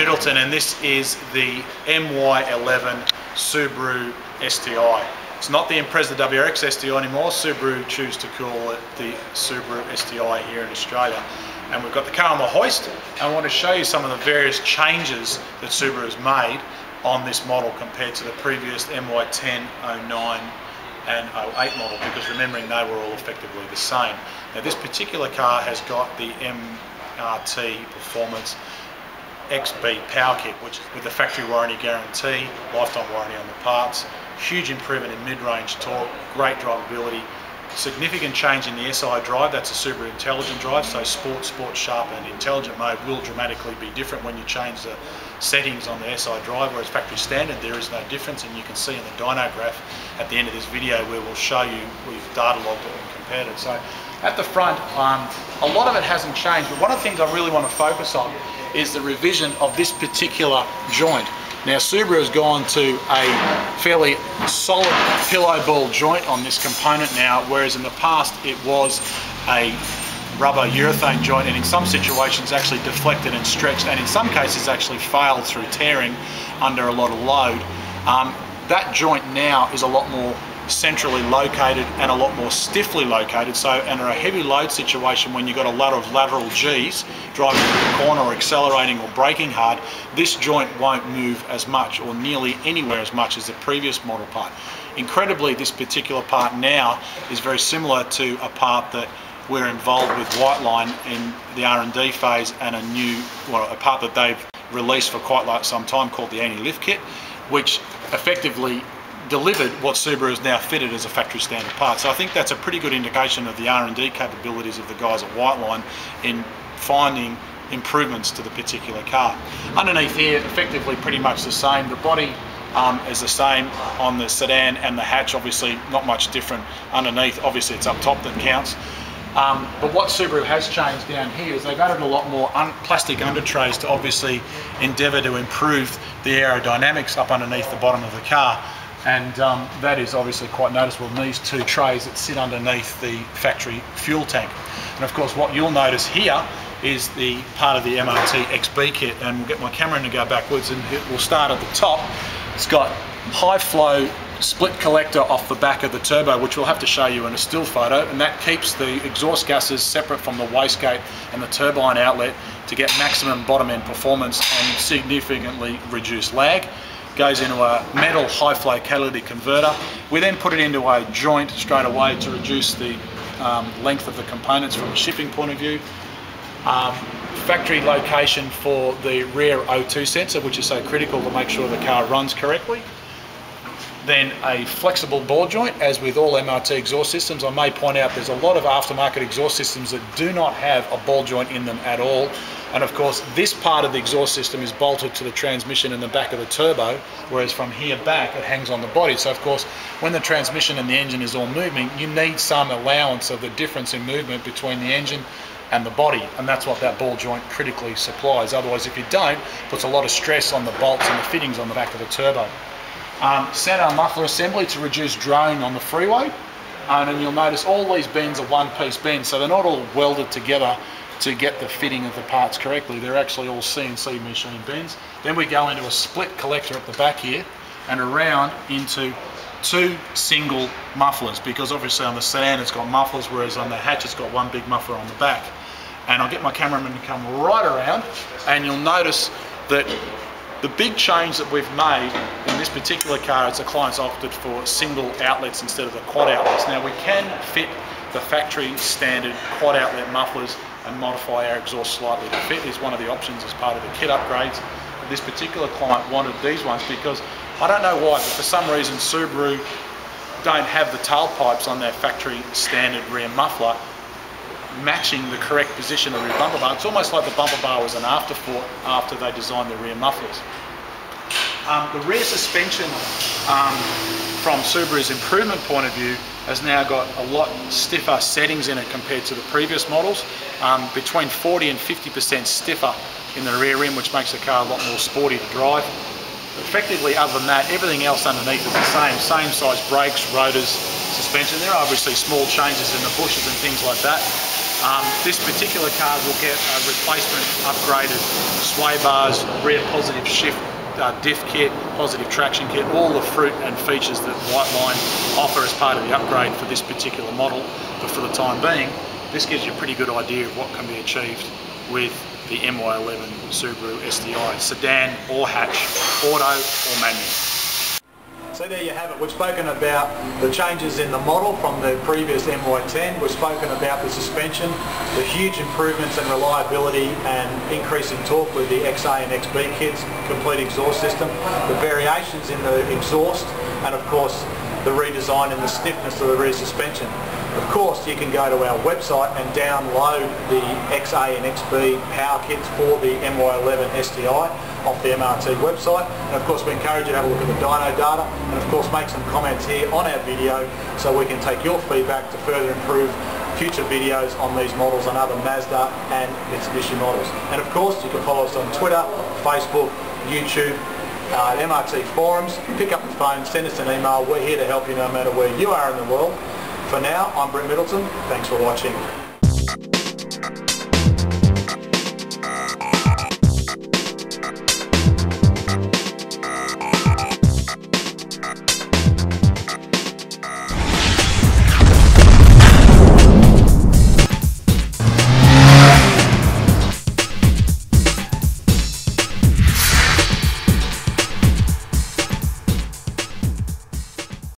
Middleton, and this is the MY11 Subaru STi. It's not the Impreza WRX STi anymore. Subaru choose to call it the Subaru STi here in Australia. And we've got the car on the hoist, and I want to show you some of the various changes that Subaru has made on this model compared to the previous MY10, 09 and 08 model, because remembering they were all effectively the same. Now this particular car has got the MRT Performance XB Power Kit, which with the factory warranty guarantee, lifetime warranty on the parts, huge improvement in mid-range torque, great drivability, significant change in the SI drive. That's a Subaru Intelligent drive, so Sport, Sharp and Intelligent mode will dramatically be different when you change the settings on the SI drive, whereas factory standard there is no difference, and you can see in the dyno graph at the end of this video where we'll show you, we've data logged it and compared it. So at the front, a lot of it hasn't changed, but one of the things I really want to focus on is the revision of this particular joint. Now Subaru has gone to a fairly solid pillow ball joint on this component now, whereas in the past it was a rubber urethane joint, and in some situations actually deflected and stretched, and in some cases actually failed through tearing under a lot of load. That joint now is a lot more centrally located and a lot more stiffly located, so under a heavy load situation when you've got a lot of lateral G's driving through the corner or accelerating or braking hard, this joint won't move as much or nearly anywhere as much as the previous model part. Incredibly, this particular part now is very similar to a part that we're involved with Whiteline in the R&D phase, and a part that they've released for quite some time called the anti-lift kit, which effectively delivered what Subaru has now fitted as a factory standard part. So I think that's a pretty good indication of the R&D capabilities of the guys at Whiteline in finding improvements to the particular car. Underneath here, effectively pretty much the same. The body is the same on the sedan and the hatch, obviously not much different underneath. Obviously it's up top that counts. But what Subaru has changed down here is they've added a lot more plastic under trays to obviously endeavour to improve the aerodynamics up underneath the bottom of the car. And that is obviously quite noticeable in these two trays that sit underneath the factory fuel tank. And of course what you'll notice here is the part of the MRT XB kit, and we'll get my camera in to go backwards, and we'll start at the top. It's got high flow split collector off the back of the turbo, which we'll have to show you in a still photo, and that keeps the exhaust gases separate from the wastegate and the turbine outlet to get maximum bottom end performance and significantly reduce lag. Goes into a metal high flow catalytic converter. We then put it into a joint straight away to reduce the length of the components from a shipping point of view. Factory location for the rear O2 sensor, which is so critical to make sure the car runs correctly. Then a flexible ball joint, as with all MRT exhaust systems. I may point out there's a lot of aftermarket exhaust systems that do not have a ball joint in them at all. And of course this part of the exhaust system is bolted to the transmission in the back of the turbo, whereas from here back it hangs on the body. So of course when the transmission and the engine is all moving, you need some allowance of the difference in movement between the engine and the body, and that's what that ball joint critically supplies. Otherwise, if you don't, it puts a lot of stress on the bolts and the fittings on the back of the turbo. Center muffler assembly to reduce drone on the freeway, and then you'll notice all these bends are one-piece bends, so they're not all welded together to get the fitting of the parts correctly. They're actually all CNC machine bends. Then we go into a split collector at the back here and around into two single mufflers, because obviously on the sedan it's got mufflers, whereas on the hatch it's got one big muffler on the back. And I'll get my cameraman to come right around, and you'll notice that the big change that we've made in this particular car is the client's opted for single outlets instead of the quad outlets. Now we can fit the factory standard quad outlet mufflers and modify our exhaust slightly to fit. Is one of the options as part of the kit upgrades. But this particular client wanted these ones because, I don't know why, but for some reason Subaru don't have the tailpipes on their factory standard rear muffler matching the correct position of the rear bumper bar. It's almost like the bumper bar was an afterthought after they designed the rear mufflers. The rear suspension from Subaru's improvement point of view has now got a lot stiffer settings in it compared to the previous models, between 40 and 50% stiffer in the rear end, which makes the car a lot more sporty to drive. Effectively, other than that, everything else underneath is the same size brakes, rotors, suspension. There are obviously small changes in the bushes and things like that. This particular car will get a replacement upgraded sway bars, rear positive shift diff kit, positive traction kit, all the fruit and features that Whiteline offer as part of the upgrade for this particular model. But for the time being, this gives you a pretty good idea of what can be achieved with the MY11 Subaru STi, sedan or hatch, auto or manual. So there you have it. We've spoken about the changes in the model from the previous MY10. We've spoken about the suspension, the huge improvements in reliability and increase in torque with the XA and XB kits, complete exhaust system, the variations in the exhaust, and of course the redesign and the stiffness of the rear suspension. Of course, you can go to our website and download the XA and XB power kits for the MY11 STi off the MRT website. And of course, we encourage you to have a look at the dyno data and of course make some comments here on our video so we can take your feedback to further improve future videos on these models and other Mazda and Mitsubishi models. And of course, you can follow us on Twitter, Facebook, YouTube, MRT forums. Pick up the phone, send us an email. We're here to help you no matter where you are in the world. For now, I'm Brent Middleton. Thanks for watching.